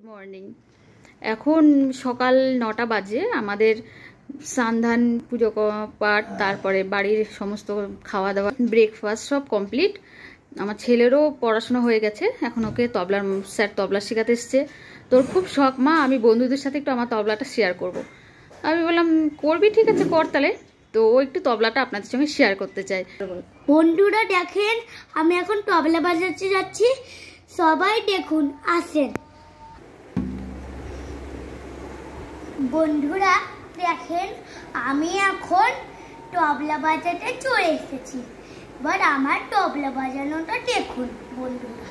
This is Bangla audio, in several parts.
Good morning. এখন সকাল 9টা বাজে। আমাদের স্নান পুজো পাঠ, তারপরে বাড়ির সমস্ত খাওয়া দাওয়া, ব্রেকফাস্ট সব কমপ্লিট। আমার ছেলেরও পড়াশোনা হয়ে গেছে, এখন ওকে তবলার স্যার তবলা শেখাতে এসছে। তোর খুব শখ মা, আমি বন্ধুদের সাথে একটু আমার তবলাটা শেয়ার করব। আমি বললাম করবি, ঠিক আছে কর তাহলে। তো ও একটু তবলাটা আপনাদের সঙ্গে শেয়ার করতে চাই। বন্ধুরা দেখেন, আমি এখন তবলা বাজাতে যাচ্ছি, সবাই দেখুন, আসেন। বন্ধুরা দেখেন, আমি এখন তবলা বাজাতে চলে এসেছি। এবার আমার তবলা বাজানোটা দেখুন বন্ধুরা।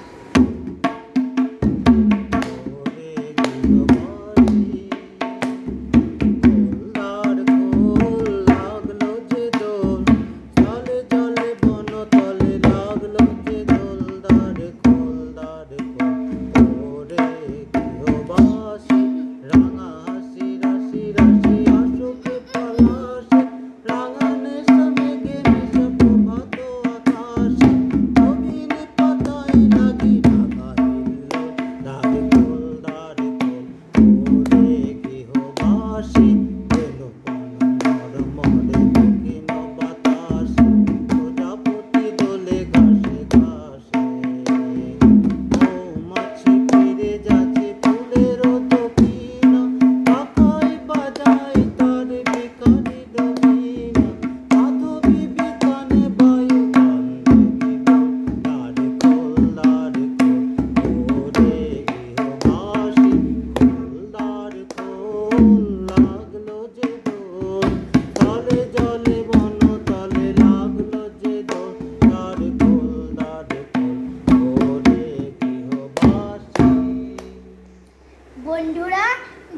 বন্ধুরা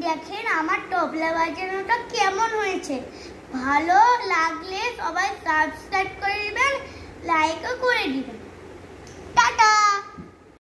দেখেন আমার তবলা বাজানোটা কেমন হয়েছে। ভালো লাগলে সবাই সাবস্ক্রাইব করে দিবেন, লাইকও করে দিবেন।